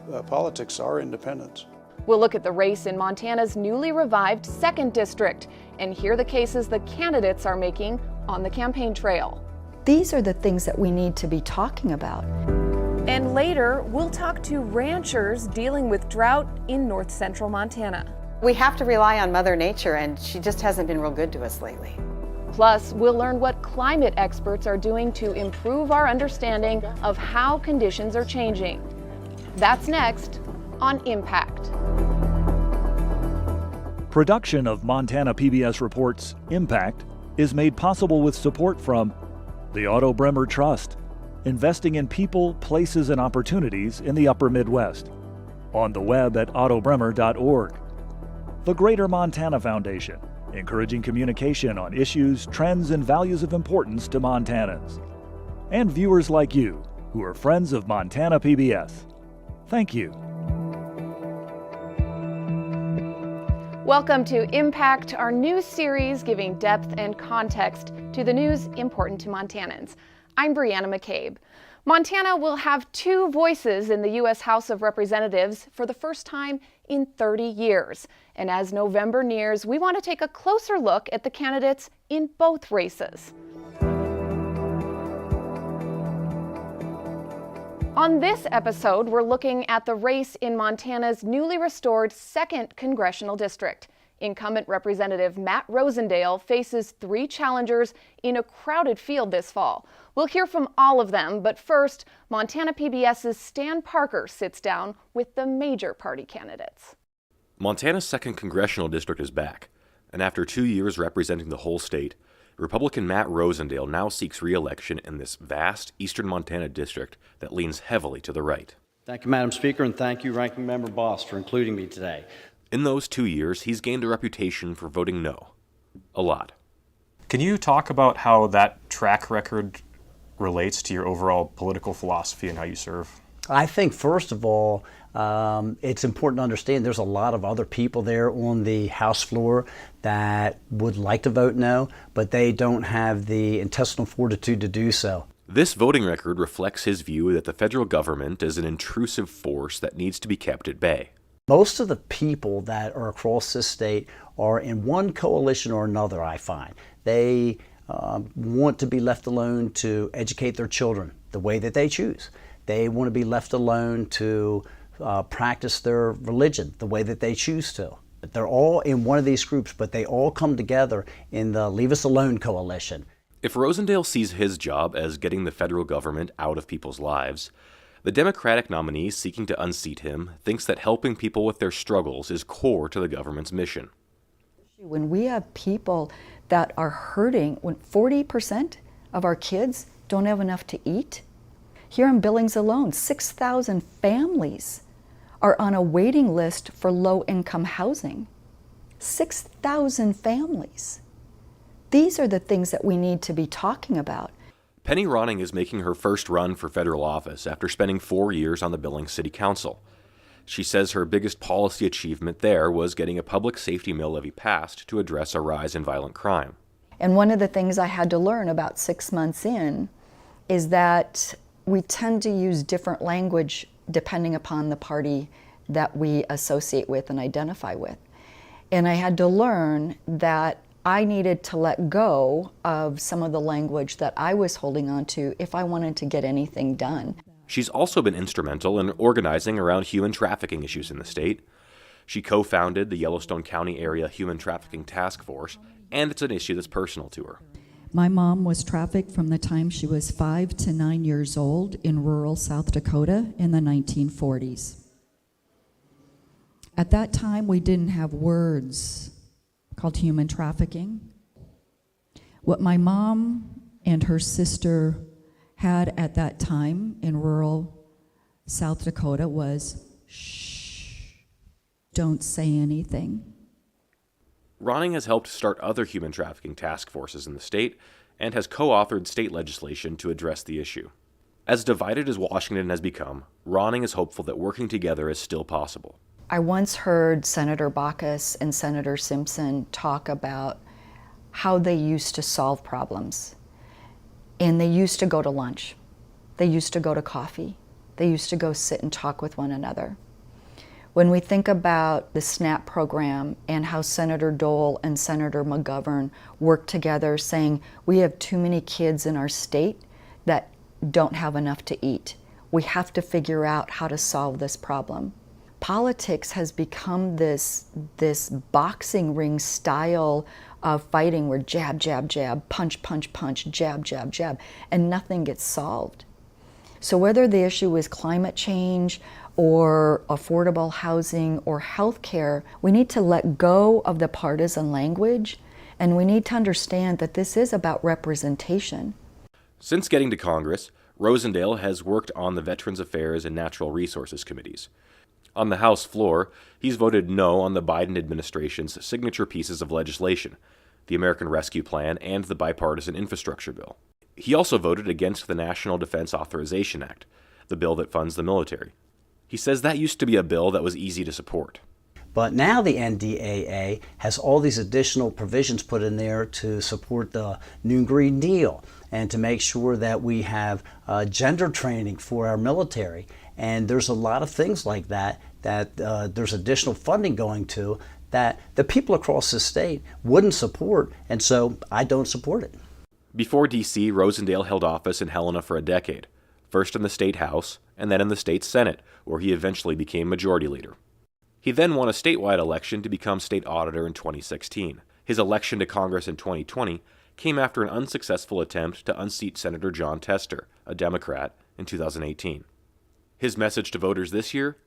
politics are independents. We'll look at the race in Montana's newly revived 2nd District and hear the cases the candidates are making on the campaign trail. These are the things that we need to be talking about. And later, we'll talk to ranchers dealing with drought in north central Montana. We have to rely on Mother Nature, and she just hasn't been real good to us lately. Plus, we'll learn what climate experts are doing to improve our understanding of how conditions are changing. That's next on Impact. Production of Montana PBS Reports Impact is made possible with support from the Otto Bremer Trust, investing in people, places, and opportunities in the upper Midwest. On the web at ottobremer.org. The Greater Montana Foundation, encouraging communication on issues, trends, and values of importance to Montanans. And viewers like you, who are friends of Montana PBS. Thank you. Welcome to Impact, our new series giving depth and context to the news important to Montanans. I'm Brianna McCabe. Montana will have 2 voices in the U.S. House of Representatives for the first time in 30 years. And as November nears, we want to take a closer look at the candidates in both races. On this episode, we're looking at the race in Montana's newly restored 2nd Congressional District. Incumbent Representative Matt Rosendale faces 3 challengers in a crowded field this fall. We'll hear from all of them, but first, Montana PBS's Stan Parker sits down with the major party candidates. Montana's 2nd Congressional District is back, and after 2 years representing the whole state, Republican Matt Rosendale now seeks re-election in this vast eastern Montana district that leans heavily to the right. Thank you, Madam Speaker, and thank you, Ranking Member Boss, for including me today. In those 2 years, he's gained a reputation for voting no. A lot. Can you talk about how that track record relates to your overall political philosophy and how you serve? I think, first of all, it's important to understand there's a lot of other people there on the House floor that would like to vote no, but they don't have the intestinal fortitude to do so. This voting record reflects his view that the federal government is an intrusive force that needs to be kept at bay. Most of the people that are across this state are in one coalition or another, I find. They want to be left alone to educate their children the way that they choose. They want to be left alone to practice their religion the way that they choose to. They're all in one of these groups, but they all come together in the Leave Us Alone coalition. If Rosendale sees his job as getting the federal government out of people's lives, the Democratic nominee seeking to unseat him thinks that helping people with their struggles is core to the government's mission. When we have people that are hurting, when 40% of our kids don't have enough to eat, here in Billings alone, 6,000 families are on a waiting list for low-income housing. 6,000 families. These are the things that we need to be talking about. Penny Ronning is making her first run for federal office after spending 4 years on the Billings City Council. She says her biggest policy achievement there was getting a public safety mill levy passed to address a rise in violent crime. And one of the things I had to learn about 6 months in is that we tend to use different language depending upon the party that we associate with and identify with. And I had to learn that I needed to let go of some of the language that I was holding on to if I wanted to get anything done. She's also been instrumental in organizing around human trafficking issues in the state. She co-founded the Yellowstone County Area Human Trafficking Task Force, and it's an issue that's personal to her. My mom was trafficked from the time she was 5 to 9 years old in rural South Dakota in the 1940s. At that time, we didn't have words called human trafficking. What my mom and her sister had at that time in rural South Dakota was, shh, don't say anything. Ronning has helped start other human trafficking task forces in the state and has co-authored state legislation to address the issue. As divided as Washington has become, Ronning is hopeful that working together is still possible. I once heard Senator Baucus and Senator Simpson talk about how they used to solve problems. And they used to go to lunch. They used to go to coffee. They used to go sit and talk with one another. When we think about the SNAP program and how Senator Dole and Senator McGovern worked together saying we have too many kids in our state that don't have enough to eat. We have to figure out how to solve this problem. Politics has become this boxing ring style of fighting where jab, jab, jab, punch, punch, punch, jab, jab, jab, and nothing gets solved. So whether the issue is climate change or affordable housing or health care, we need to let go of the partisan language, and we need to understand that this is about representation. Since getting to Congress, Rosendale has worked on the Veterans Affairs and Natural Resources Committees. On the House floor, he's voted no on the Biden administration's signature pieces of legislation, the American Rescue Plan and the Bipartisan Infrastructure Bill. He also voted against the National Defense Authorization Act, the bill that funds the military. He says that used to be a bill that was easy to support. But now the NDAA has all these additional provisions put in there to support the New Green Deal and to make sure that we have gender training for our military. And there's a lot of things like that there's additional funding going to that the people across the state wouldn't support, and so I don't support it. Before D.C., Rosendale held office in Helena for a decade, first in the state House and then in the state Senate, where he eventually became majority leader. He then won a statewide election to become state auditor in 2016. His election to Congress in 2020 came after an unsuccessful attempt to unseat Senator Jon Tester, a Democrat, in 2018. His message to voters this year?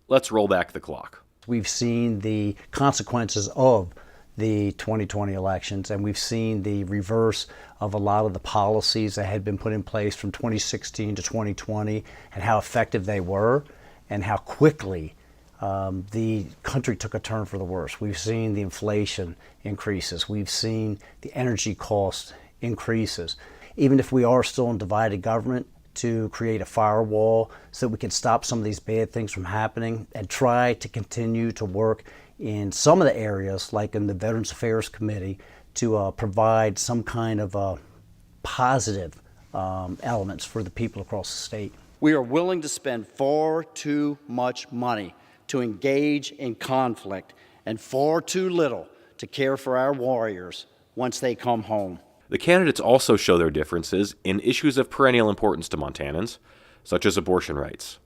Let's roll back the clock. We've seen the consequences of the 2020 elections, and we've seen the reverse of a lot of the policies that had been put in place from 2016 to 2020 and how effective they were and how quickly the country took a turn for the worse. We've seen the inflation increases. We've seen the energy cost increases. Even if we are still in divided government, to create a firewall so that we can stop some of these bad things from happening and try to continue to work in some of the areas, like in the Veterans Affairs Committee, to provide some kind of positive elements for the people across the state. We are willing to spend far too much money to engage in conflict and far too little to care for our warriors once they come home. The candidates also show their differences in issues of perennial importance to Montanans, such as abortion rights.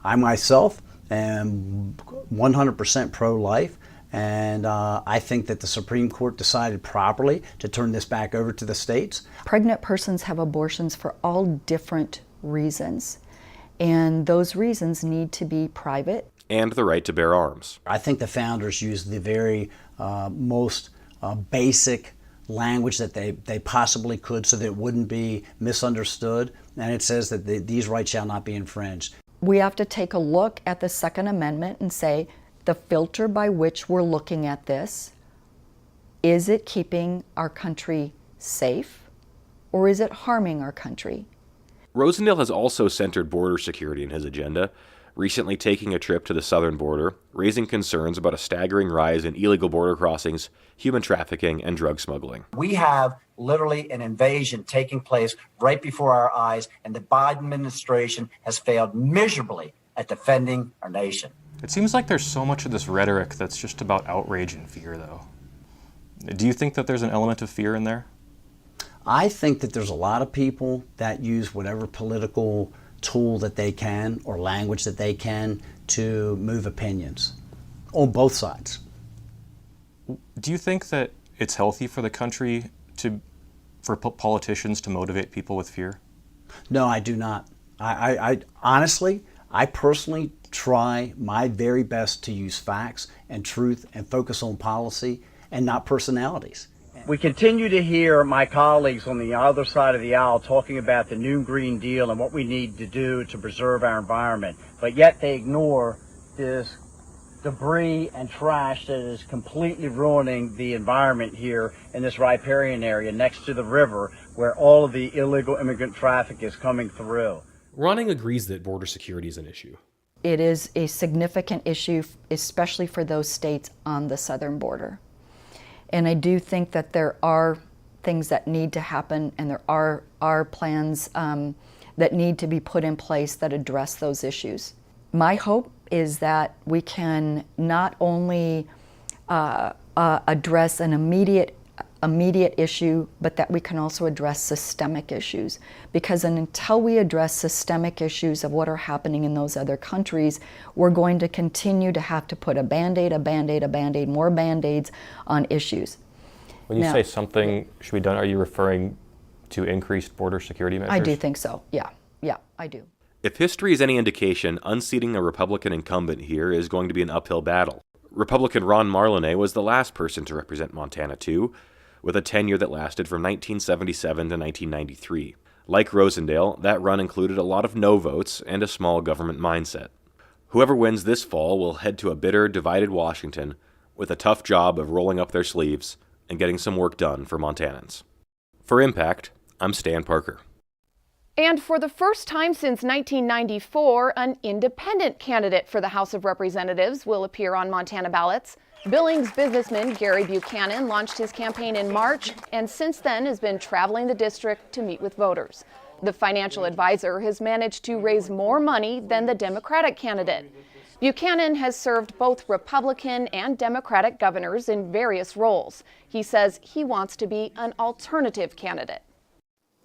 I myself am 100% pro-life, and I think that the Supreme Court decided properly to turn this back over to the states. Pregnant persons have abortions for all different reasons, and those reasons need to be private. And the right to bear arms. I think the founders used the very most basic language that they possibly could so that it wouldn't be misunderstood, and it says that these rights shall not be infringed. We have to take a look at the Second Amendment and say, the filter by which we're looking at this, is it keeping our country safe or is it harming our country? Rosendale has also centered border security in his agenda, recently taking a trip to the southern border, raising concerns about a staggering rise in illegal border crossings, human trafficking, and drug smuggling. We have literally an invasion taking place right before our eyes, and the Biden administration has failed miserably at defending our nation. It seems like there's so much of this rhetoric that's just about outrage and fear, though. Do you think that there's an element of fear in there? I think that there's a lot of people that use whatever political tool that they can or language that they can to move opinions on both sides. Do you think that it's healthy for the country for politicians to motivate people with fear? No, I do not. I honestly, I personally try my very best to use facts and truth and focus on policy and not personalities. We continue to hear my colleagues on the other side of the aisle talking about the new Green Deal and what we need to do to preserve our environment, but yet they ignore this debris and trash that is completely ruining the environment here in this riparian area next to the river where all of the illegal immigrant traffic is coming through. Ronning agrees that border security is an issue. It is a significant issue, especially for those states on the southern border. And I do think that there are things that need to happen, and there are plans that need to be put in place that address those issues. My hope is that we can not only address an immediate issue, but that we can also address systemic issues. Because until we address systemic issues of what are happening in those other countries, we're going to continue to have to put a Band-Aid, more Band-Aids on issues. When you say something should be done, are you referring to increased border security measures? I do think so, yeah, I do. If history is any indication, unseating a Republican incumbent here is going to be an uphill battle. Republican Ron Marlenet was the last person to represent Montana 2, with a tenure that lasted from 1977 to 1993. Like Rosendale, that run included a lot of no votes and a small government mindset. Whoever wins this fall will head to a bitter, divided Washington with a tough job of rolling up their sleeves and getting some work done for Montanans. For Impact, I'm Stan Parker. And for the first time since 1994, an independent candidate for the House of Representatives will appear on Montana ballots. Billings businessman Gary Buchanan launched his campaign in March and since then has been traveling the district to meet with voters. The financial advisor has managed to raise more money than the Democratic candidate. Buchanan has served both Republican and Democratic governors in various roles. He says he wants to be an alternative candidate.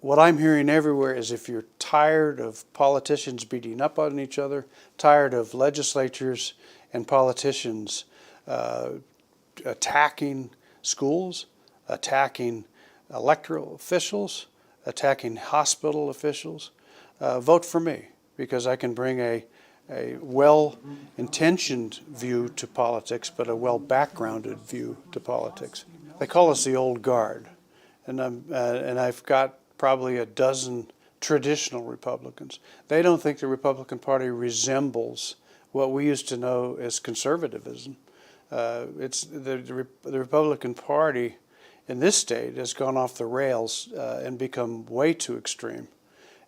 What I'm hearing everywhere is if you're tired of politicians beating up on each other, tired of legislatures and politicians attacking schools, attacking electoral officials, attacking hospital officials, vote for me, because I can bring a well-intentioned view to politics, but a well-backgrounded view to politics. They call us the old guard, and I've got probably a dozen traditional Republicans. They don't think the Republican Party resembles what we used to know as conservatism. It's the Republican Party in this state has gone off the rails and become way too extreme.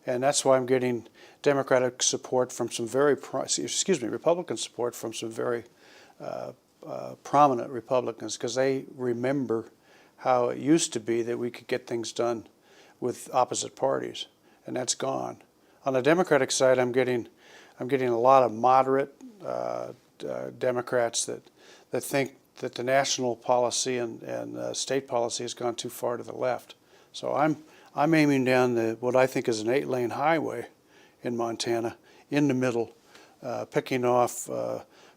And that's why I'm getting Democratic support from some very, Republican support from some very prominent Republicans, because they remember how it used to be that we could get things done with opposite parties, and that's gone. On the Democratic side, I'm getting a lot of moderate Democrats that think that the national policy and state policy has gone too far to the left. So I'm aiming down what I think is an 8-lane highway in Montana, in the middle, picking off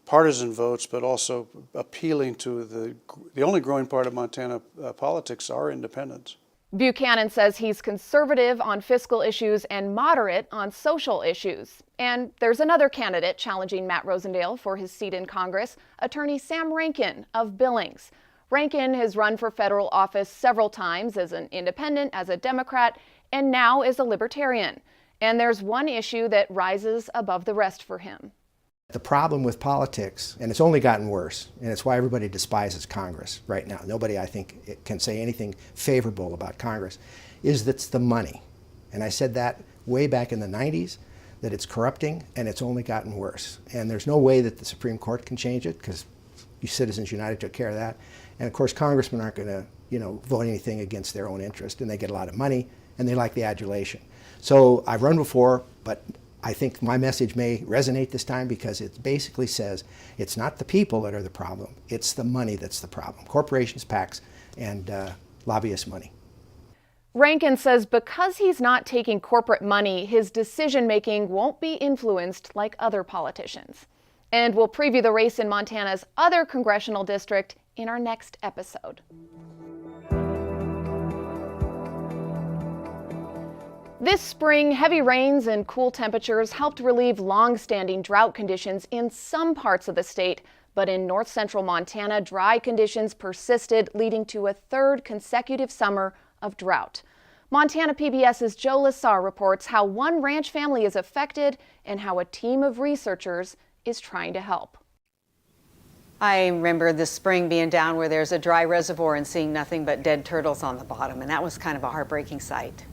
partisan votes, but also appealing to the only growing part of Montana politics are independents. Buchanan says he's conservative on fiscal issues and moderate on social issues. And there's another candidate challenging Matt Rosendale for his seat in Congress, attorney Sam Rankin of Billings. Rankin has run for federal office several times as an independent, as a Democrat, and now as a libertarian. And there's one issue that rises above the rest for him. The problem with politics, and it's only gotten worse, and it's why everybody despises Congress right now. Nobody, I think, can say anything favorable about Congress, is that it's the money. And I said that way back in the 90s, that it's corrupting, and it's only gotten worse. And there's no way that the Supreme Court can change it, because you Citizens United took care of that. And of course, congressmen aren't going to, vote anything against their own interest, and they get a lot of money, and they like the adulation. So I've run before, but I think my message may resonate this time, because it basically says it's not the people that are the problem, it's the money that's the problem. Corporations, PACs, and lobbyist money. Rankin says because he's not taking corporate money, his decision-making won't be influenced like other politicians. And we'll preview the race in Montana's other congressional district in our next episode. This spring, heavy rains and cool temperatures helped relieve long-standing drought conditions in some parts of the state, but in north-central Montana, dry conditions persisted, leading to a third consecutive summer of drought. Montana PBS's Joe Lassar reports how one ranch family is affected and how a team of researchers is trying to help. I remember this spring being down where there's a dry reservoir and seeing nothing but dead turtles on the bottom, and that was kind of a heartbreaking sight.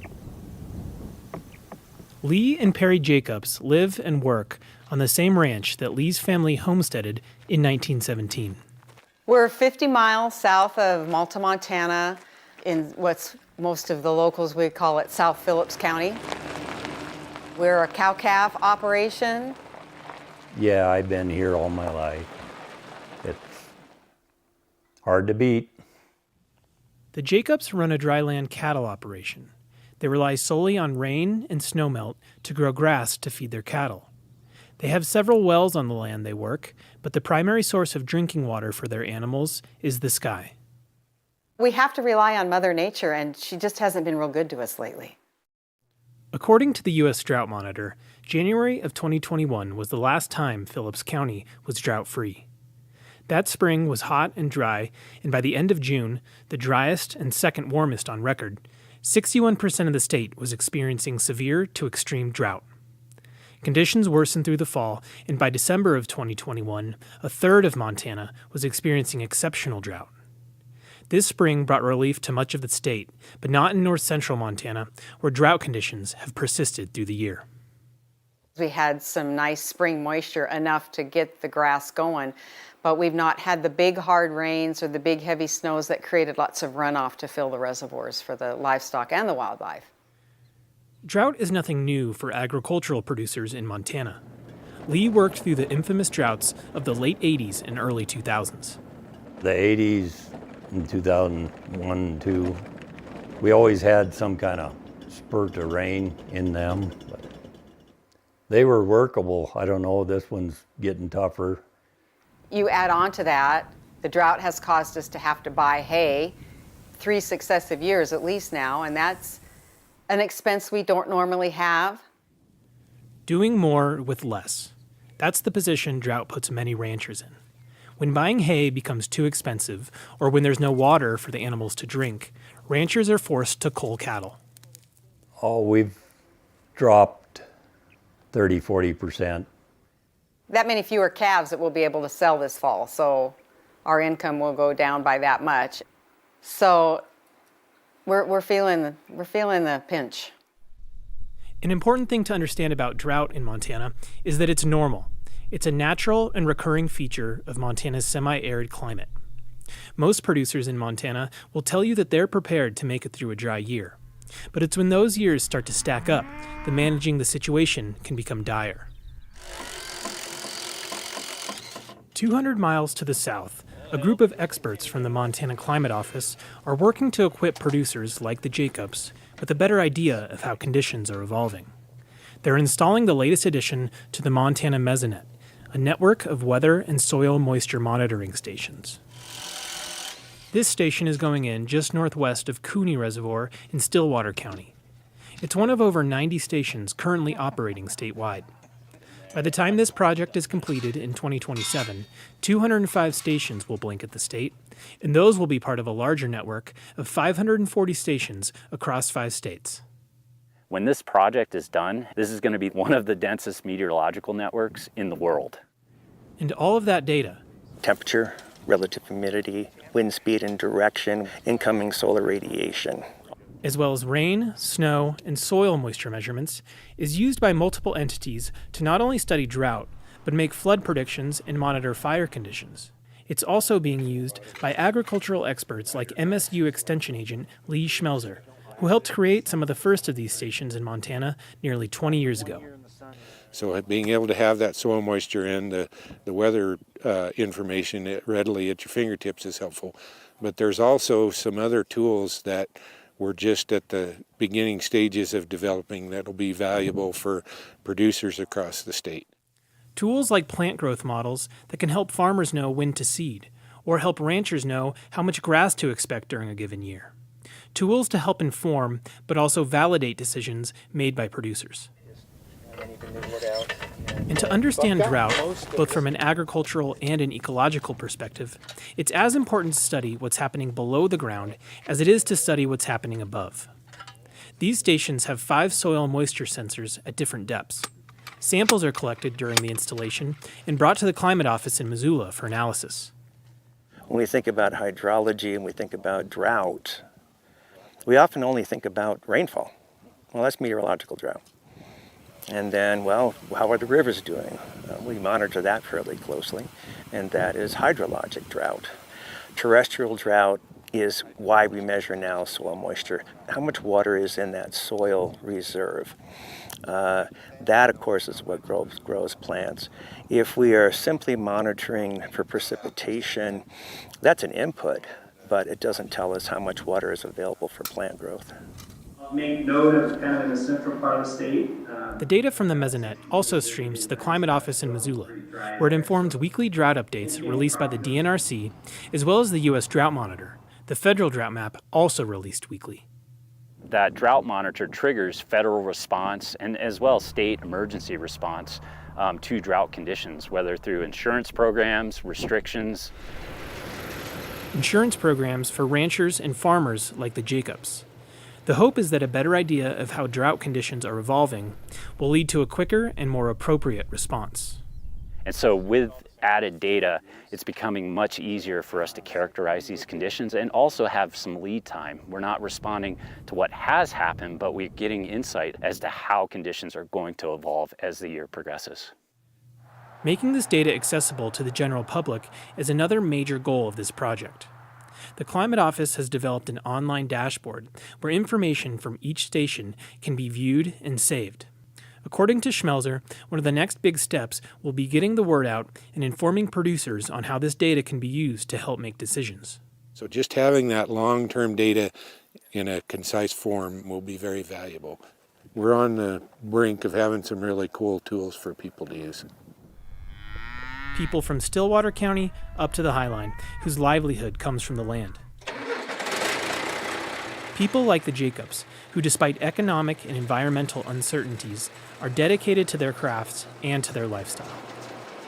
Lee and Perry Jacobs live and work on the same ranch that Lee's family homesteaded in 1917. We're 50 miles south of Malta, Montana, in what's most of the locals would call it South Phillips County. We're a cow-calf operation. Yeah, I've been here all my life. It's hard to beat. The Jacobs run a dryland cattle operation. They rely solely on rain and snowmelt to grow grass to feed their cattle. They have several wells on the land they work, but the primary source of drinking water for their animals is the sky. We have to rely on Mother Nature, and she just hasn't been real good to us lately. According to the U.S. Drought Monitor, January of 2021 was the last time Phillips County was drought-free. That spring was hot and dry, and by the end of June, the driest and second warmest on record, 61% of the state was experiencing severe to extreme drought. Conditions worsened through the fall, and by December of 2021, a third of Montana was experiencing exceptional drought. This spring brought relief to much of the state, but not in north-central Montana, where drought conditions have persisted through the year. We had some nice spring moisture, enough to get the grass going, but we've not had the big hard rains or the big heavy snows that created lots of runoff to fill the reservoirs for the livestock and the wildlife. Drought is nothing new for agricultural producers in Montana. Lee worked through the infamous droughts of the late 80s and early 2000s. The 80s and 2001 and 2, we always had some kind of spurt of rain in them. But they were workable. I don't know, this one's getting tougher. You add on to that, the drought has caused us to have to buy hay 3 successive years at least now, and that's an expense we don't normally have. Doing more with less. That's the position drought puts many ranchers in. When buying hay becomes too expensive, or when there's no water for the animals to drink, ranchers are forced to cull cattle. Oh, we've dropped 30–40%. That many fewer calves that we'll be able to sell this fall, so our income will go down by that much. So we're feeling the pinch. An important thing to understand about drought in Montana is that it's normal. It's a natural and recurring feature of Montana's semi-arid climate. Most producers in Montana will tell you that they're prepared to make it through a dry year. But it's when those years start to stack up that managing the situation can become dire. 200 miles to the south, a group of experts from the Montana Climate Office are working to equip producers like the Jacobs with a better idea of how conditions are evolving. They're installing the latest addition to the Montana Mesonet, a network of weather and soil moisture monitoring stations. This station is going in just northwest of Cooney Reservoir in Stillwater County. It's one of over 90 stations currently operating statewide. By the time this project is completed in 2027, 205 stations will blink at the state, and those will be part of a larger network of 540 stations across 5 states. When this project is done, this is going to be one of the densest meteorological networks in the world. And all of that data, temperature, relative humidity, wind speed and direction, incoming solar radiation, as well as rain, snow, and soil moisture measurements, is used by multiple entities to not only study drought, but make flood predictions and monitor fire conditions. It's also being used by agricultural experts like MSU Extension agent Lee Schmelzer, who helped create some of the first of these stations in Montana nearly 20 years ago. So being able to have that soil moisture and the weather information readily at your fingertips is helpful. But there's also some other tools that we're just at the beginning stages of developing that will be valuable for producers across the state. Tools like plant growth models that can help farmers know when to seed, or help ranchers know how much grass to expect during a given year. Tools to help inform, but also validate decisions made by producers. And to understand drought, both from an agricultural and an ecological perspective, it's as important to study what's happening below the ground as it is to study what's happening above. These stations have 5 soil moisture sensors at different depths. Samples are collected during the installation and brought to the Climate Office in Missoula for analysis. When we think about hydrology and we think about drought, we often only think about rainfall. Well, that's meteorological drought. And then, well, how are the rivers doing? We monitor that fairly closely, and that is hydrologic drought. Terrestrial drought is why we measure now soil moisture. How much water is in that soil reserve? That, of course, is what grows plants. If we are simply monitoring for precipitation, that's an input, but it doesn't tell us how much water is available for plant growth. Make note of kind of in the central part of the state. The data from the Mesonet also streams to the Climate Office in Missoula, where it informs weekly drought updates released by the DNRC, as well as the U.S. Drought Monitor. The federal drought map also released weekly. That drought monitor triggers federal response and as well state emergency response to drought conditions, whether through insurance programs, restrictions. Insurance programs for ranchers and farmers like the Jacobs. The hope is that a better idea of how drought conditions are evolving will lead to a quicker and more appropriate response. And so with added data, it's becoming much easier for us to characterize these conditions and also have some lead time. We're not responding to what has happened, but we're getting insight as to how conditions are going to evolve as the year progresses. Making this data accessible to the general public is another major goal of this project. The Climate Office has developed an online dashboard where information from each station can be viewed and saved. According to Schmelzer, one of the next big steps will be getting the word out and informing producers on how this data can be used to help make decisions. So just having that long-term data in a concise form will be very valuable. We're on the brink of having some really cool tools for people to use. People from Stillwater County up to the Highline, whose livelihood comes from the land. People like the Jacobs, who despite economic and environmental uncertainties, are dedicated to their crafts and to their lifestyle.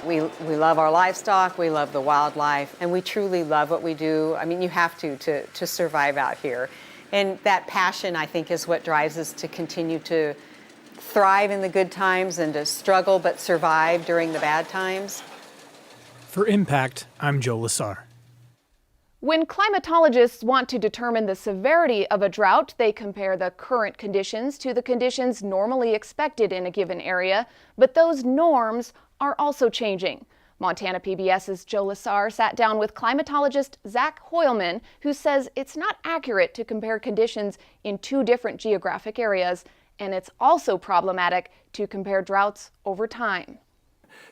We love our livestock, we love the wildlife, and we truly love what we do. I mean, you have to survive out here. And that passion, I think, is what drives us to continue to thrive in the good times and to struggle but survive during the bad times. For Impact, I'm Joe Lasar. When climatologists want to determine the severity of a drought, they compare the current conditions to the conditions normally expected in a given area, but those norms are also changing. Montana PBS's Joe Lasar sat down with climatologist Zach Hoylman, who says it's not accurate to compare conditions in two different geographic areas, and it's also problematic to compare droughts over time.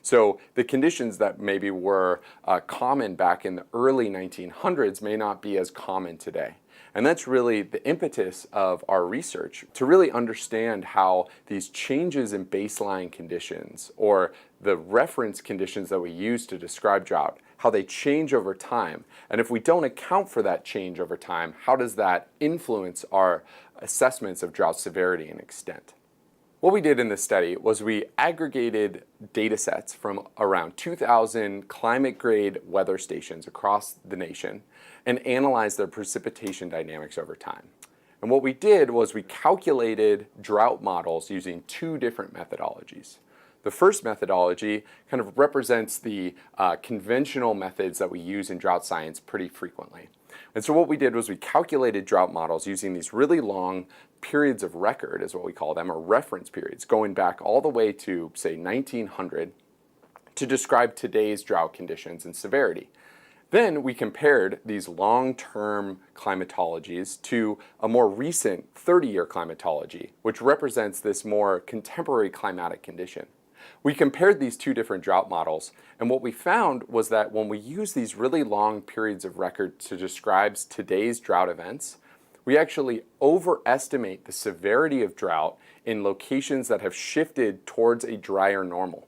So the conditions that maybe were common back in the early 1900s may not be as common today. And that's really the impetus of our research, to really understand how these changes in baseline conditions, or the reference conditions that we use to describe drought, how they change over time. And if we don't account for that change over time, how does that influence our assessments of drought severity and extent? What we did in this study was we aggregated data sets from around 2,000 climate grade weather stations across the nation and analyzed their precipitation dynamics over time. And what we did was we calculated drought models using two different methodologies. The first methodology kind of represents the conventional methods that we use in drought science pretty frequently. And so what we did was we calculated drought models using these really long periods of record, is what we call them, or reference periods, going back all the way to, say, 1900 to describe today's drought conditions and severity. Then we compared these long-term climatologies to a more recent 30-year climatology, which represents this more contemporary climatic condition. We compared these two different drought models, and what we found was that when we use these really long periods of record to describe today's drought events, we actually overestimate the severity of drought in locations that have shifted towards a drier normal.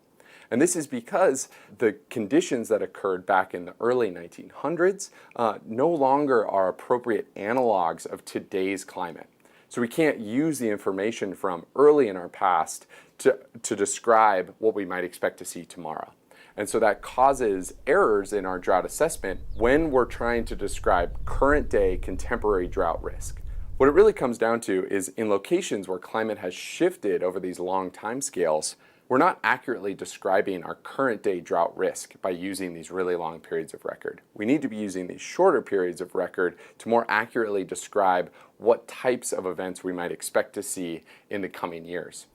And this is because the conditions that occurred back in the early 1900s no longer are appropriate analogs of today's climate. So we can't use the information from early in our past to describe what we might expect to see tomorrow. And so that causes errors in our drought assessment when we're trying to describe current day contemporary drought risk. What it really comes down to is in locations where climate has shifted over these long time scales, we're not accurately describing our current day drought risk by using these really long periods of record. We need to be using these shorter periods of record to more accurately describe what types of events we might expect to see in the coming years.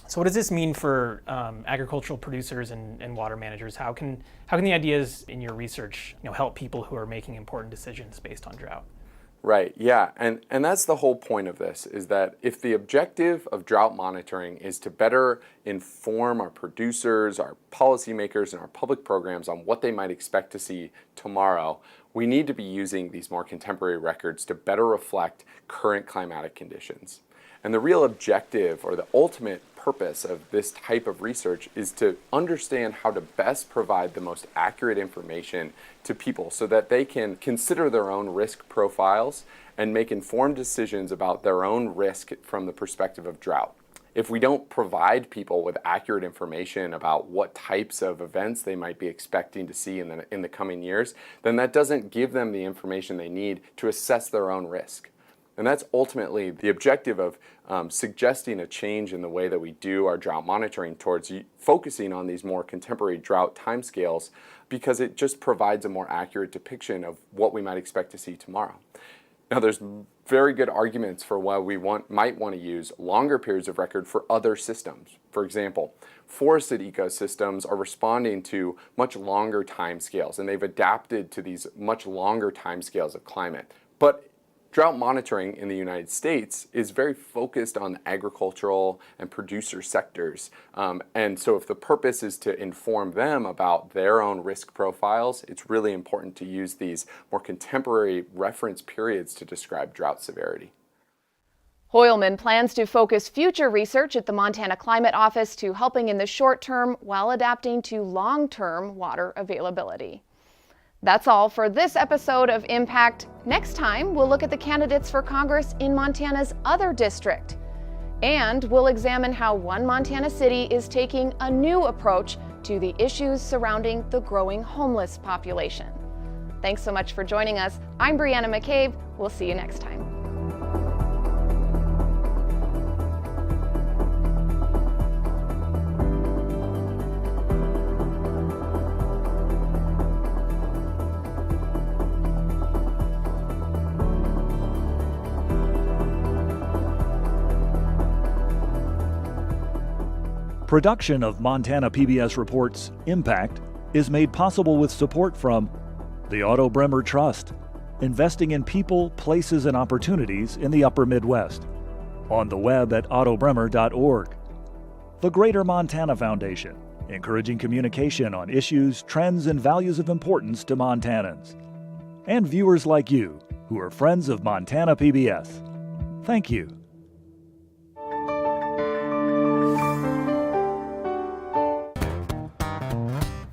So what does this mean for agricultural producers and water managers? How can the ideas in your research help people who are making important decisions based on drought? Right, yeah, and that's the whole point of this, is that if the objective of drought monitoring is to better inform our producers, our policymakers, and our public programs on what they might expect to see tomorrow, we need to be using these more contemporary records to better reflect current climatic conditions. And the real objective, or the ultimate purpose of this type of research, is to understand how to best provide the most accurate information to people so that they can consider their own risk profiles and make informed decisions about their own risk from the perspective of drought. If we don't provide people with accurate information about what types of events they might be expecting to see in the coming years, then that doesn't give them the information they need to assess their own risk. And that's ultimately the objective of suggesting a change in the way that we do our drought monitoring towards focusing on these more contemporary drought timescales, because it just provides a more accurate depiction of what we might expect to see tomorrow. Now, there's very good arguments for why we might want to use longer periods of record for other systems. For example, forested ecosystems are responding to much longer timescales, and they've adapted to these much longer timescales of climate. But drought monitoring in the United States is very focused on the agricultural and producer sectors. And so if the purpose is to inform them about their own risk profiles, it's really important to use these more contemporary reference periods to describe drought severity. Hoylman plans to focus future research at the Montana Climate Office to helping in the short term while adapting to long-term water availability. That's all for this episode of Impact. Next time, we'll look at the candidates for Congress in Montana's other district. And we'll examine how one Montana city is taking a new approach to the issues surrounding the growing homeless population. Thanks so much for joining us. I'm Brianna McCabe. We'll see you next time. Production of Montana PBS Reports Impact is made possible with support from the Otto Bremer Trust, investing in people, places, and opportunities in the Upper Midwest. On the web at ottobremer.org. The Greater Montana Foundation, encouraging communication on issues, trends, and values of importance to Montanans. And viewers like you, who are friends of Montana PBS. Thank you.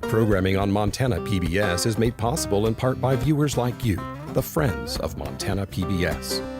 Programming on Montana PBS is made possible in part by viewers like you, the friends of Montana PBS.